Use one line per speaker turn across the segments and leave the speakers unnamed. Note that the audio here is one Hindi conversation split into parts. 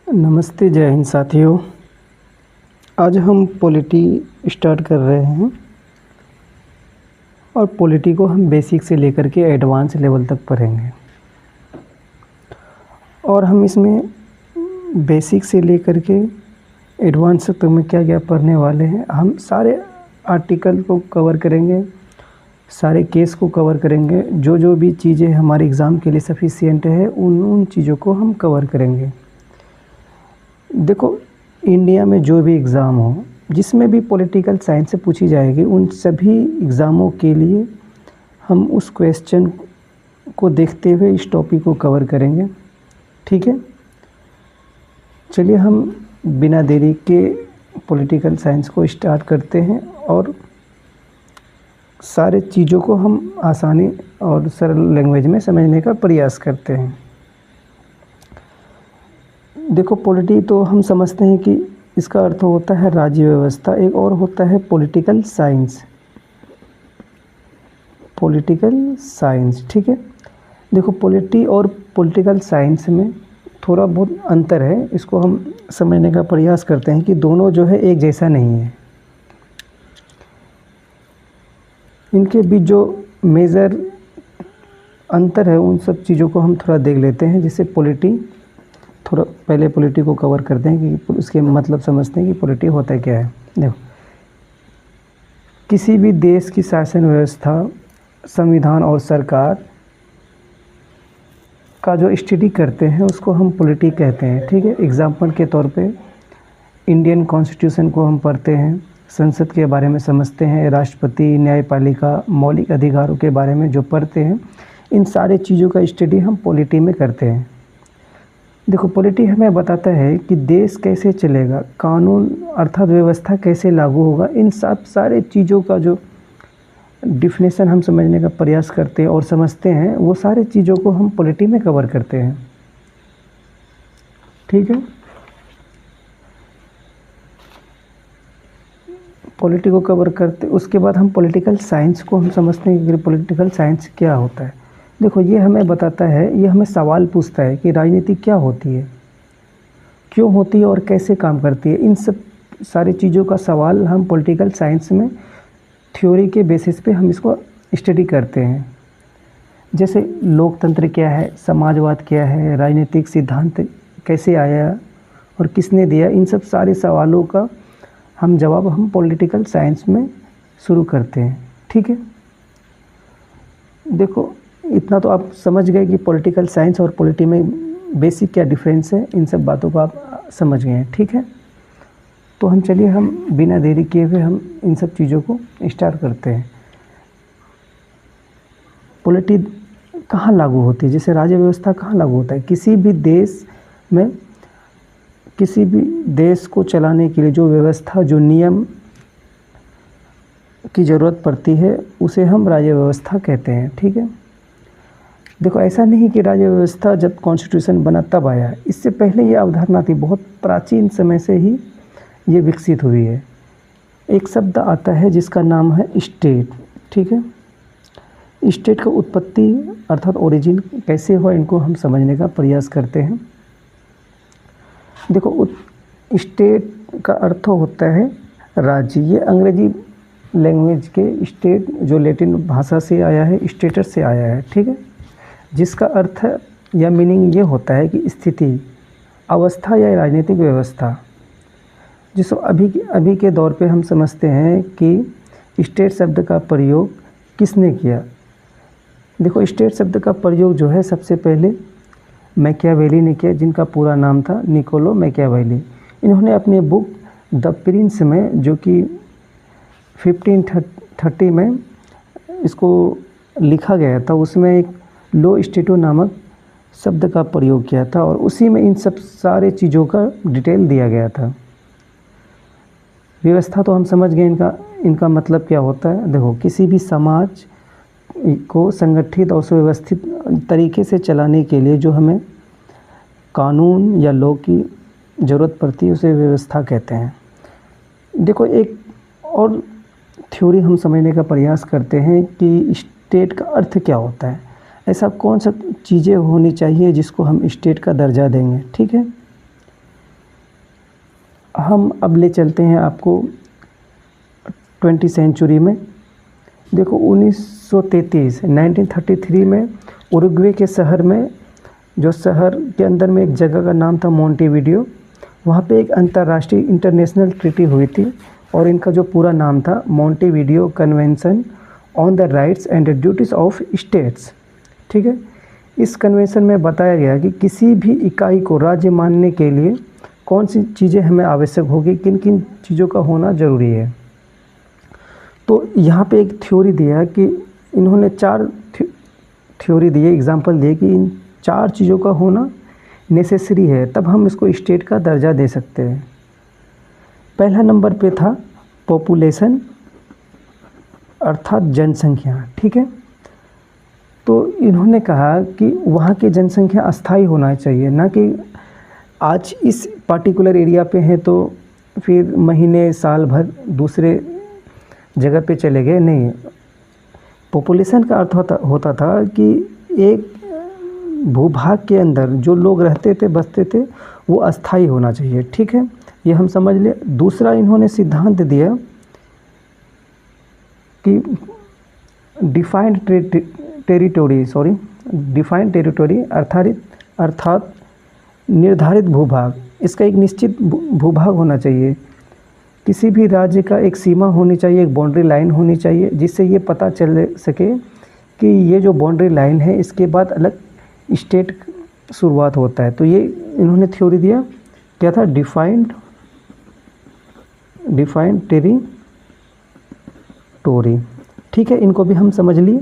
नमस्ते, जय हिंद साथियों। आज हम पॉलिटी स्टार्ट कर रहे हैं और पॉलिटी को हम बेसिक से लेकर के एडवांस लेवल तक पढ़ेंगे। और हम इसमें बेसिक से लेकर के एडवांस तक में क्या क्या पढ़ने वाले हैं। हम सारे आर्टिकल को कवर करेंगे, सारे केस को कवर करेंगे। जो जो भी चीज़ें हमारे एग्ज़ाम के लिए सफिशिएंट है उन चीज़ों को हम कवर करेंगे। देखो, इंडिया में जो भी एग्ज़ाम हो, जिसमें भी पॉलिटिकल साइंस से पूछी जाएगी, उन सभी एग्ज़ामों के लिए हम उस क्वेश्चन को देखते हुए इस टॉपिक को कवर करेंगे। ठीक है, चलिए हम बिना देरी के पॉलिटिकल साइंस को स्टार्ट करते हैं और सारे चीज़ों को हम आसानी और सरल लैंग्वेज में समझने का प्रयास करते हैं। देखो, पॉलिटी तो हम समझते हैं कि इसका अर्थ होता है राज्य व्यवस्था, एक और होता है पॉलिटिकल साइंस। पॉलिटिकल साइंस, ठीक है। देखो, पॉलिटी और पॉलिटिकल साइंस में थोड़ा बहुत अंतर है, इसको हम समझने का प्रयास करते हैं कि दोनों जो है एक जैसा नहीं है। इनके बीच जो मेजर अंतर है उन सब चीज़ों को हम थोड़ा देख लेते हैं। जैसे पॉलिटी, थोड़ा पहले पॉलिटी को कवर करते हैं कि उसके मतलब समझते हैं कि पॉलिटी होता क्या है। देखो, किसी भी देश की शासन व्यवस्था, संविधान और सरकार का जो स्टडी करते हैं उसको हम पॉलिटी कहते हैं। ठीक है, एग्जाम्पल के तौर पे इंडियन कॉन्स्टिट्यूशन को हम पढ़ते हैं, संसद के बारे में समझते हैं, राष्ट्रपति, न्यायपालिका, मौलिक अधिकारों के बारे में जो पढ़ते हैं, इन सारे चीज़ों का स्टडी हम पॉलिटी में करते हैं। देखो, पॉलिटी हमें बताता है कि देश कैसे चलेगा, कानून अर्थात व्यवस्था कैसे लागू होगा। इन सब सारे चीज़ों का जो डिफिनेशन हम समझने का प्रयास करते हैं और समझते हैं, वो सारे चीज़ों को हम पॉलिटी में कवर करते हैं। ठीक है, पॉलिटी को कवर करते उसके बाद हम पॉलिटिकल साइंस को हम समझते हैं कि पॉलिटिकल साइंस क्या होता है। देखो, ये हमें बताता है, ये हमें सवाल पूछता है कि राजनीति क्या होती है, क्यों होती है और कैसे काम करती है। इन सब सारी चीज़ों का सवाल हम पॉलिटिकल साइंस में थ्योरी के बेसिस पे हम इसको स्टडी करते हैं। जैसे लोकतंत्र क्या है, समाजवाद क्या है, राजनीतिक सिद्धांत कैसे आया और किसने दिया, इन सब सारे सवालों का हम जवाब हम पॉलिटिकल साइंस में शुरू करते हैं। ठीक है, देखो, इतना तो आप समझ गए कि पॉलिटिकल साइंस और पॉलिटी में बेसिक क्या डिफरेंस है, इन सब बातों को आप समझ गए हैं। ठीक है, तो हम चलिए हम बिना देरी किए हुए हम इन सब चीज़ों को स्टार्ट करते हैं। पॉलिटी कहाँ लागू होती है, जैसे राज्य व्यवस्था कहाँ लागू होता है। किसी भी देश में, किसी भी देश को चलाने के लिए जो व्यवस्था, जो नियम की ज़रूरत पड़ती है, उसे हम राज्य व्यवस्था कहते हैं। ठीक है, देखो, ऐसा नहीं कि राज्य व्यवस्था जब कॉन्स्टिट्यूशन बना तब आया, इससे पहले ये अवधारणा थी, बहुत प्राचीन समय से ही ये विकसित हुई है। एक शब्द आता है जिसका नाम है स्टेट। ठीक है, स्टेट का उत्पत्ति अर्थात ओरिजिन कैसे हुआ, इनको हम समझने का प्रयास करते हैं। देखो, स्टेट का अर्थ होता है राज्य। ये अंग्रेजी लैंग्वेज के स्टेट जो लैटिन भाषा से आया है, स्टेटस से आया है। ठीक है, जिसका अर्थ या मीनिंग ये होता है कि स्थिति, अवस्था या राजनीतिक व्यवस्था, जिसको अभी के दौर पे हम समझते हैं कि स्टेट शब्द का प्रयोग किसने किया। देखो, स्टेट शब्द का प्रयोग जो है सबसे पहले मैकियावेली ने किया, जिनका पूरा नाम था निकोलो मैकियावेली। इन्होंने अपनी बुक द प्रिंस में, जो कि 1530 में इसको लिखा गया था, उसमें एक लो स्टेटो नामक शब्द का प्रयोग किया था और उसी में इन सब सारे चीज़ों का डिटेल दिया गया था। व्यवस्था तो हम समझ गए इनका मतलब क्या होता है। देखो, किसी भी समाज को संगठित और सुव्यवस्थित तरीके से चलाने के लिए जो हमें कानून या लॉ की ज़रूरत पड़ती है, उसे व्यवस्था कहते हैं। देखो, एक और थ्योरी हम समझने का प्रयास करते हैं कि स्टेट का अर्थ क्या होता है, ऐसा कौन सा चीज़ें होनी चाहिए जिसको हम स्टेट का दर्जा देंगे। ठीक है, हम अब ले चलते हैं आपको 20वीं सेंचुरी में। देखो 1933 में उरुग्वे के शहर में, जो शहर के अंदर में एक जगह का नाम था मोंटेविडियो, वहाँ पे एक अंतर्राष्ट्रीय इंटरनेशनल ट्रीटी हुई थी और इनका जो पूरा नाम था मोंटेविडियो convention on the rights and duties of states. ठीक है, इस कन्वेंशन में बताया गया कि किसी भी इकाई को राज्य मानने के लिए कौन सी चीज़ें हमें आवश्यक होगी, किन किन चीज़ों का होना ज़रूरी है। तो यहाँ पे एक थ्योरी दिया कि इन्होंने 4 थ्योरी दिए, एग्जाम्पल दिए कि इन 4 चीज़ों का होना नेसेसरी है, तब हम इसको स्टेट का दर्जा दे सकते हैं। पहला नंबर पे था पॉपुलेशन, अर्थात जनसंख्या। ठीक है, तो इन्होंने कहा कि वहाँ की जनसंख्या अस्थायी होना चाहिए, ना कि आज इस पार्टिकुलर एरिया पे हैं तो फिर महीने साल भर दूसरे जगह पे चले गए, नहीं। पॉपुलेशन का अर्थ होता था कि एक भूभाग के अंदर जो लोग रहते थे, बसते थे, वो अस्थायी होना चाहिए। ठीक है, ये हम समझ ले। दूसरा इन्होंने सिद्धांत दिया कि डिफाइंड टेरिटोरी अर्थात निर्धारित भूभाग, इसका एक निश्चित भूभाग होना चाहिए। किसी भी राज्य का एक सीमा होनी चाहिए, एक बाउंड्री लाइन होनी चाहिए, जिससे ये पता चल सके कि ये जो बाउंड्री लाइन है इसके बाद अलग स्टेट शुरुआत होता है। तो ये इन्होंने थ्योरी दिया, क्या था, डिफाइंड टेरिटोरी। ठीक है, इनको भी हम समझ लिए।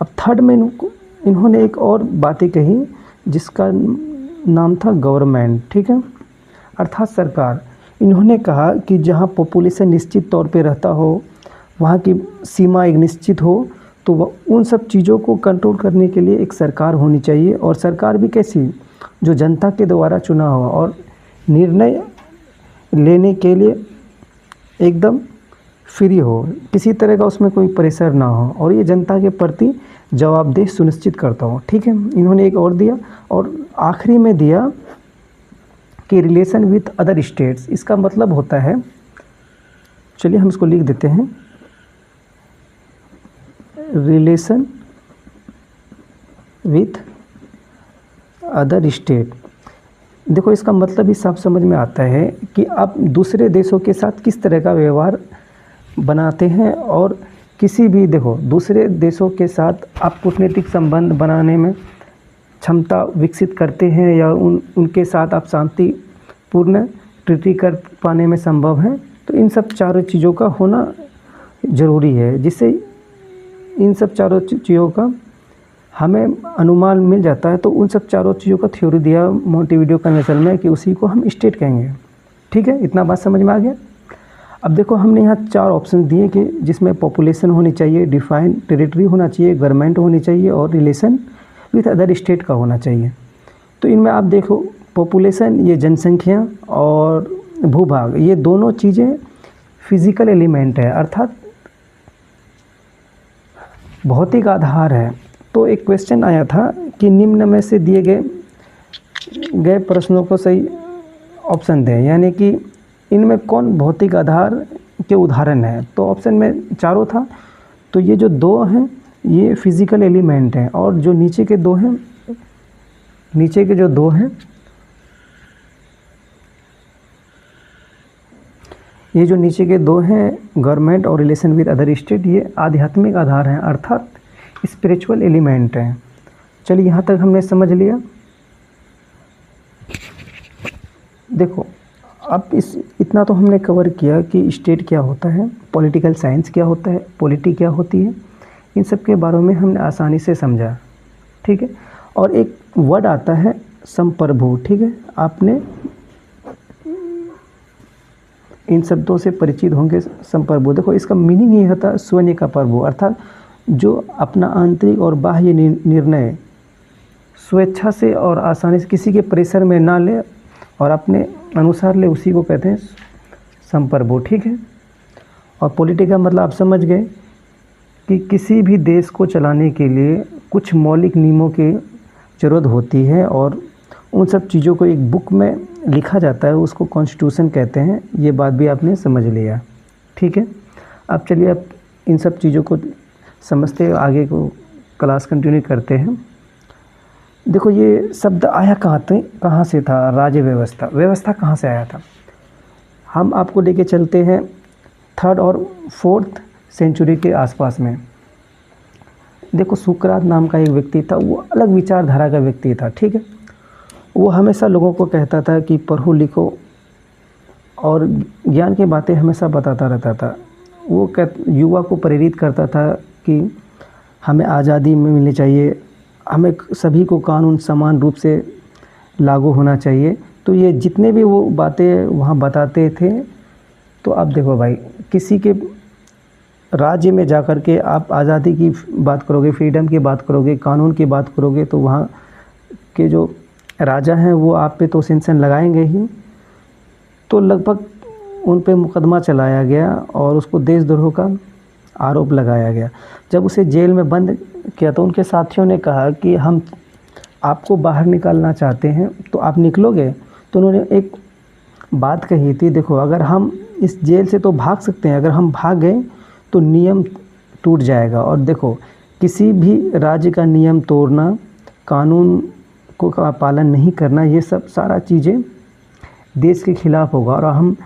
अब थर्ड में इन्होंने एक और बातें कही जिसका नाम था गवर्नमेंट। ठीक है, अर्थात सरकार। इन्होंने कहा कि जहाँ पॉपुलेशन निश्चित तौर पे रहता हो, वहाँ की सीमा एक निश्चित हो, तो उन सब चीज़ों को कंट्रोल करने के लिए एक सरकार होनी चाहिए। और सरकार भी कैसी, जो जनता के द्वारा चुना हो और निर्णय लेने के लिए एकदम फ्री हो, किसी तरह का उसमें कोई प्रेशर ना हो, और ये जनता के प्रति जवाबदेह सुनिश्चित करता हो। ठीक है, इन्होंने एक और दिया, और आखिरी में दिया कि रिलेशन विथ अदर स्टेट्स। इसका मतलब होता है, चलिए हम इसको लिख देते हैं, रिलेशन विथ अदर स्टेट। देखो इसका मतलब भी साफ समझ में आता है कि आप दूसरे देशों के साथ किस तरह का व्यवहार बनाते हैं, और किसी भी, देखो दूसरे देशों के साथ आप कूटनीतिक संबंध बनाने में क्षमता विकसित करते हैं, या उनके साथ आप शांतिपूर्ण ट्रीटी कर पाने में संभव है। तो इन सब चारों चीज़ों का होना ज़रूरी है, जिससे इन सब चारों चीज़ों का हमें अनुमान मिल जाता है। तो उन सब चारों चीज़ों का थ्योरी दिया मोंटेविडियो कन्वेंशन में कि उसी को हम स्टेट कहेंगे। ठीक है, इतना बात समझ में आ गया। अब देखो हमने यहाँ 4 ऑप्शन दिए कि जिसमें पॉपुलेशन होनी चाहिए, डिफाइंड टेरिटरी होना चाहिए, गवर्नमेंट होनी चाहिए, और रिलेशन विथ अदर स्टेट का होना चाहिए। तो इनमें आप देखो पॉपुलेशन, ये जनसंख्या, और भूभाग, ये दोनों चीज़ें फिजिकल एलिमेंट है, अर्थात भौतिक आधार है। तो एक क्वेश्चन आया था कि निम्न में से दिए गए प्रश्नों को सही ऑप्शन दें, यानी कि इनमें कौन भौतिक आधार के उदाहरण है। तो ऑप्शन में चारों था, तो ये जो 2 हैं ये फिजिकल एलिमेंट हैं, और जो नीचे के 2 हैं, नीचे के जो 2 हैं, ये जो नीचे के 2 हैं, गवर्नमेंट और रिलेशन विद अदर स्टेट, ये आध्यात्मिक आधार हैं, अर्थात स्पिरिचुअल एलिमेंट हैं। चलिए यहाँ तक हमने समझ लिया। देखो अब इतना तो हमने कवर किया कि स्टेट क्या होता है, पॉलिटिकल साइंस क्या होता है, पॉलिटी क्या होती है, इन सब के बारे में हमने आसानी से समझा। ठीक है, और एक वर्ड आता है संप्रभु। ठीक है, आपने इन शब्दों से परिचित होंगे। संप्रभु, देखो इसका मीनिंग ये होता है स्वयं का प्रभु, अर्थात जो अपना आंतरिक और बाह्य निर्णय स्वेच्छा से और आसानी से, किसी के प्रेशर में ना ले और अपने अनुसार ले, उसी को कहते हैं संप्रभु। ठीक है, और पॉलिटी का मतलब आप समझ गए कि किसी भी देश को चलाने के लिए कुछ मौलिक नियमों की ज़रूरत होती है, और उन सब चीज़ों को एक बुक में लिखा जाता है, उसको कॉन्स्टिट्यूशन कहते हैं। ये बात भी आपने समझ लिया, ठीक है। अब चलिए अब इन सब चीज़ों को समझते हुए आगे को क्लास कंटिन्यू करते हैं। देखो ये शब्द आया कहाँ से था, राज्य व्यवस्था। व्यवस्था कहाँ से आया था, हम आपको लेके चलते हैं 3rd और 4th सेंचुरी के आसपास में। देखो सुकरात नाम का एक व्यक्ति था, वो अलग विचारधारा का व्यक्ति था, ठीक है। वो हमेशा लोगों को कहता था कि पढ़ो लिखो और ज्ञान की बातें हमेशा बताता रहता था। वो युवा को प्रेरित करता था कि हमें आज़ादी मिलनी चाहिए, हमें सभी को कानून समान रूप से लागू होना चाहिए। तो ये जितने भी वो बातें वहाँ बताते थे, तो अब देखो भाई, किसी के राज्य में जाकर के आप आज़ादी की बात करोगे, फ्रीडम की बात करोगे, कानून की बात करोगे, तो वहाँ के जो राजा हैं वो आप पे तो सेंक्शन लगाएंगे ही। तो लगभग उन पे मुकदमा चलाया गया और उसको देशद्रोह का आरोप लगाया गया। जब उसे जेल में बंद किया तो उनके साथियों ने कहा कि हम आपको बाहर निकालना चाहते हैं, तो आप निकलोगे। तो उन्होंने एक बात कही थी, देखो अगर हम इस जेल से तो भाग सकते हैं, अगर हम भाग गए तो नियम टूट जाएगा। और देखो किसी भी राज्य का नियम तोड़ना, कानून को का पालन नहीं करना, ये सब सारा चीज़ें देश के खिलाफ होगा। और हम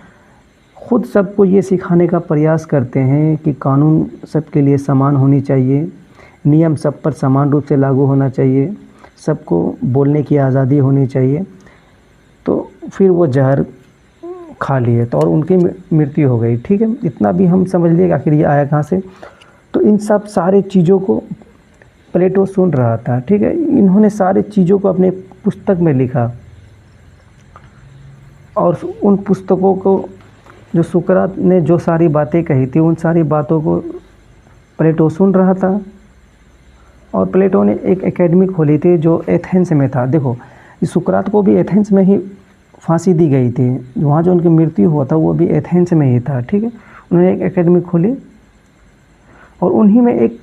खुद सबको ये सिखाने का प्रयास करते हैं कि कानून सबके लिए समान होनी चाहिए, नियम सब पर समान रूप से लागू होना चाहिए, सबको बोलने की आज़ादी होनी चाहिए। तो फिर वो जहर खा लिए तो और उनकी मृत्यु हो गई, ठीक है। इतना भी हम समझ लिए कि आखिर ये आया कहाँ से। तो इन सब सारे चीज़ों को प्लेटो सुन रहा था, ठीक है। इन्होंने सारे चीज़ों को अपने पुस्तक में लिखा और उन पुस्तकों को जो सुकरात ने जो सारी बातें कही थी, उन सारी बातों को प्लेटो सुन रहा था। और प्लेटो ने एक एकेडमी खोली थी जो एथेंस में था। देखो इस सुकरात को भी एथेंस में ही फांसी दी गई थी, वहाँ जो उनकी मृत्यु हुआ था वो भी एथेंस में ही था, ठीक है। उन्होंने एक एकेडमी खोली और उन्हीं में एक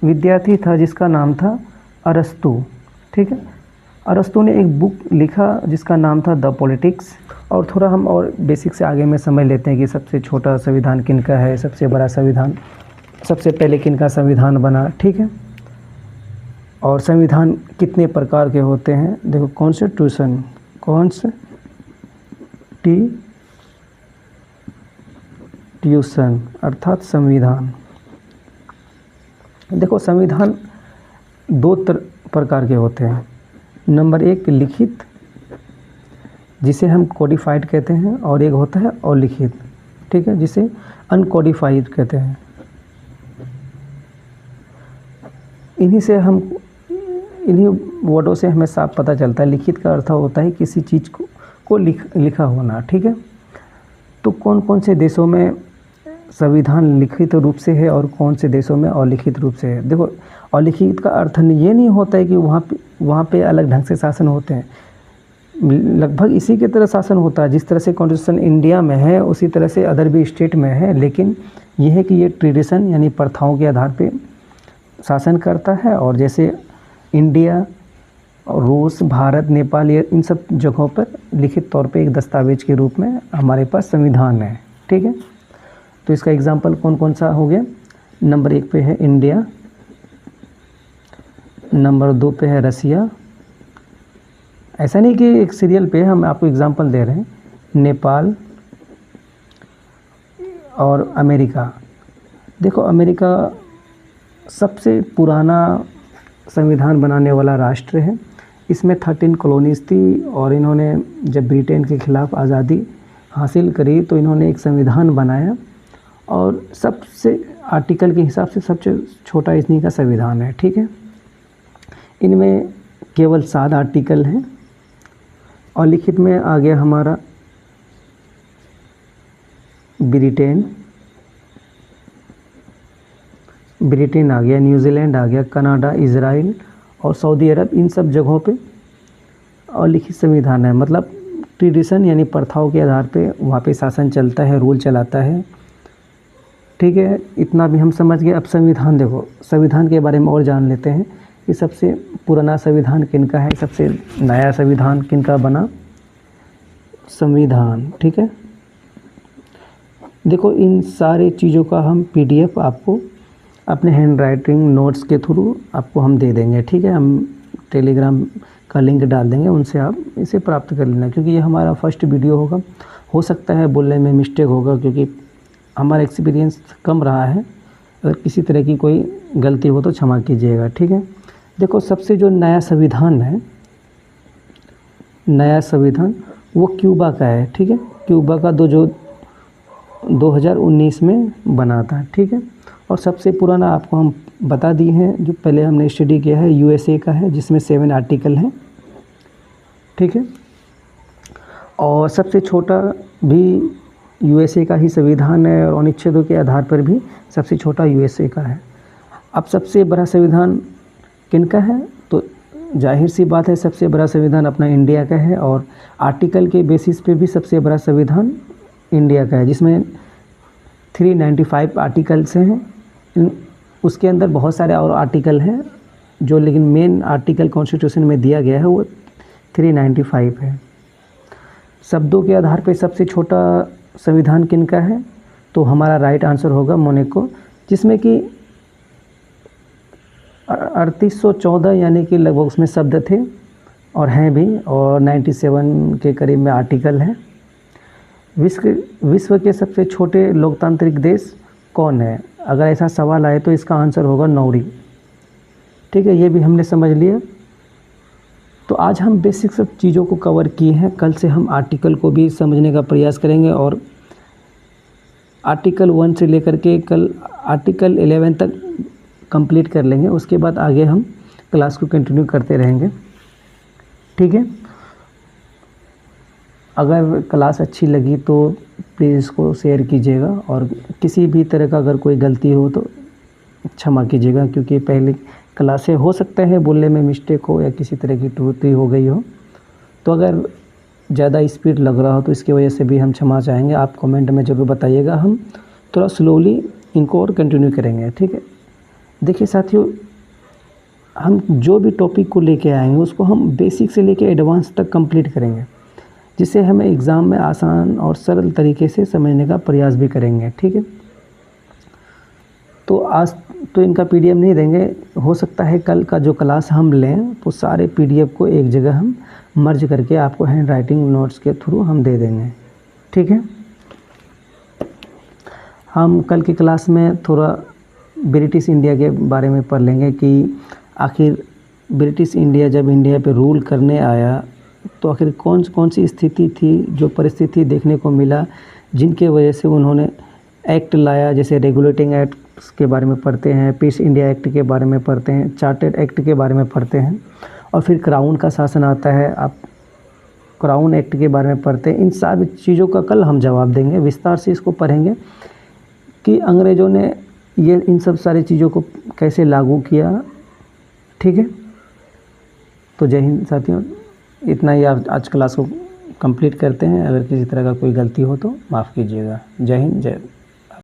विद्यार्थी था जिसका नाम था अरस्तु, ठीक है। अरस्तु ने एक बुक लिखा जिसका नाम था द पॉलिटिक्स। और थोड़ा हम और बेसिक से आगे में समझ लेते हैं कि सबसे छोटा संविधान किनका है, सबसे बड़ा संविधान, सबसे पहले किनका संविधान बना, ठीक है। और संविधान कितने प्रकार के होते हैं। देखो कॉन्स्टिट्यूशन, कॉन्स्टिट्यूशन अर्थात संविधान। देखो संविधान 2 प्रकार के होते हैं। नंबर 1 लिखित, जिसे हम कोडिफाइड कहते हैं, और एक होता है अलिखित, ठीक है, जिसे अनकोडिफाइड कहते हैं। इन्हीं वर्डों से हमें साफ पता चलता है। लिखित का अर्थ होता है किसी चीज़ को लिखा होना, ठीक है। तो कौन कौन से देशों में संविधान लिखित रूप से है और कौन से देशों में अलिखित रूप से है। देखो अलिखित का अर्थ ये नहीं होता है कि वहाँ पे अलग ढंग से शासन होते हैं, लगभग इसी की तरह शासन होता है। जिस तरह से कॉन्स्टिट्यूशन इंडिया में है उसी तरह से अदर भी स्टेट में है, लेकिन यह है कि ये ट्रेडिशन यानी प्रथाओं के आधार पे शासन करता है। और जैसे इंडिया और रूस, भारत, नेपाल, ये इन सब जगहों पर लिखित तौर पे एक दस्तावेज के रूप में हमारे पास संविधान है, ठीक है। तो इसका एग्जाम्पल कौन कौन सा हो गया। नंबर 1 पे है इंडिया, नंबर 2 पे है रसिया। ऐसा नहीं कि एक सीरियल पे हम आपको एग्जांपल दे रहे हैं। नेपाल और अमेरिका। देखो अमेरिका सबसे पुराना संविधान बनाने वाला राष्ट्र है। इसमें 13 कॉलोनीज़ थी और इन्होंने जब ब्रिटेन के ख़िलाफ़ आज़ादी हासिल करी तो इन्होंने एक संविधान बनाया और सबसे आर्टिकल के हिसाब से सबसे छोटा इन्हीं का संविधान है, ठीक है। इनमें केवल 7 आर्टिकल हैं और लिखित में आ गया हमारा ब्रिटेन आ गया, न्यूजीलैंड आ गया, कनाडा, इज़राइल और सऊदी अरब। इन सब जगहों पे और लिखित संविधान है। मतलब ट्रेडिशन यानी प्रथाओं के आधार पे वहाँ पे शासन चलता है, रूल चलाता है, ठीक है। इतना भी हम समझ गए। अब संविधान देखो, संविधान के बारे में और जान लेते हैं कि सबसे पुराना संविधान किनका है, सबसे नया संविधान किनका बना, संविधान। ठीक है, देखो इन सारे चीज़ों का हम PDF आपको अपने हैंड राइटिंग नोट्स के थ्रू आपको हम दे देंगे। ठीक है, हम टेलीग्राम का लिंक डाल देंगे, उनसे आप इसे प्राप्त कर लेना, क्योंकि ये हमारा फर्स्ट वीडियो होगा। हो सकता है बोलने में मिस्टेक होगा, क्योंकि हमारा एक्सपीरियंस कम रहा है। अगर किसी तरह की कोई गलती हो तो क्षमा कीजिएगा। ठीक है, देखो सबसे जो नया संविधान है, नया संविधान वो क्यूबा का है। ठीक है, क्यूबा का जो 2019 में बना था। ठीक है, और सबसे पुराना आपको हम बता दिए हैं, जो पहले हमने स्टडी किया है USA का है, जिसमें 7 आर्टिकल हैं। ठीक है, और सबसे छोटा भी USA का ही संविधान है, और अनुच्छेदों के आधार पर भी सबसे छोटा USA का है। अब सबसे बड़ा संविधान किनका है, तो जाहिर सी बात है सबसे बड़ा संविधान अपना इंडिया का है, और आर्टिकल के बेसिस पे भी सबसे बड़ा संविधान इंडिया का है, जिसमें 395 आर्टिकल्स हैं। उसके अंदर बहुत सारे और आर्टिकल हैं जो, लेकिन मेन आर्टिकल कॉन्स्टिट्यूशन में दिया गया है वो 395 है। शब्दों के आधार पर सबसे छोटा संविधान किनका है, तो हमारा राइट आंसर होगा मोनाको, जिसमें कि 3814 यानी कि लगभग उसमें शब्द थे और हैं भी, और 97 के करीब में आर्टिकल हैं। विश्व के सबसे छोटे लोकतांत्रिक देश कौन है, अगर ऐसा सवाल आए तो इसका आंसर होगा नॉर्वे। ठीक है, ये भी हमने समझ लिया। तो आज हम बेसिक सब चीज़ों को कवर किए हैं। कल से हम आर्टिकल को भी समझने का प्रयास करेंगे, और आर्टिकल 1 से लेकर के कल आर्टिकल 11 तक कंप्लीट कर लेंगे। उसके बाद आगे हम क्लास को कंटिन्यू करते रहेंगे। ठीक है, अगर क्लास अच्छी लगी तो प्लीज़ इसको शेयर कीजिएगा, और किसी भी तरह का अगर कोई गलती हो तो क्षमा कीजिएगा, क्योंकि पहले क्लासें हो सकता है बोलने में मिस्टेक हो या किसी तरह की त्रुटि हो गई हो। तो अगर ज़्यादा स्पीड लग रहा हो तो इसकी वजह से भी हम क्षमा चाहेंगे। आप कमेंट में ज़रूर बताइएगा, हम थोड़ा स्लोली इनको और कंटिन्यू करेंगे। ठीक है, देखिए साथियों, हम जो भी टॉपिक को लेके आएंगे उसको हम बेसिक से लेके एडवांस तक कंप्लीट करेंगे, जिससे हमें एग्ज़ाम में आसान और सरल तरीके से समझने का प्रयास भी करेंगे। ठीक है, तो आज तो इनका PDF नहीं देंगे, हो सकता है कल का जो क्लास हम लें तो सारे PDF को एक जगह हम मर्ज करके आपको हैंड राइटिंग नोट्स के थ्रू हम दे देंगे। ठीक है, हम कल की क्लास में थोड़ा ब्रिटिश इंडिया के बारे में पढ़ लेंगे कि आखिर ब्रिटिश इंडिया जब इंडिया पे रूल करने आया तो आखिर कौन सी स्थिति थी, जो परिस्थिति देखने को मिला, जिनके वजह से उन्होंने एक्ट लाया। जैसे रेगुलेटिंग एक्ट के बारे में पढ़ते हैं, पीस इंडिया एक्ट के बारे में पढ़ते हैं, चार्टर्ड एक्ट के बारे में पढ़ते हैं, और फिर क्राउन का शासन आता है, आप क्राउन एक्ट के बारे में पढ़ते हैं। इन सारी चीज़ों का कल हम जवाब देंगे, विस्तार से इसको पढ़ेंगे कि अंग्रेज़ों ने ये इन सब सारी चीज़ों को कैसे लागू किया। ठीक है, तो जय हिंद साथियों, इतना ही आज क्लास को कंप्लीट करते हैं। अगर किसी तरह का कोई गलती हो तो माफ़ कीजिएगा। जय हिंद, जय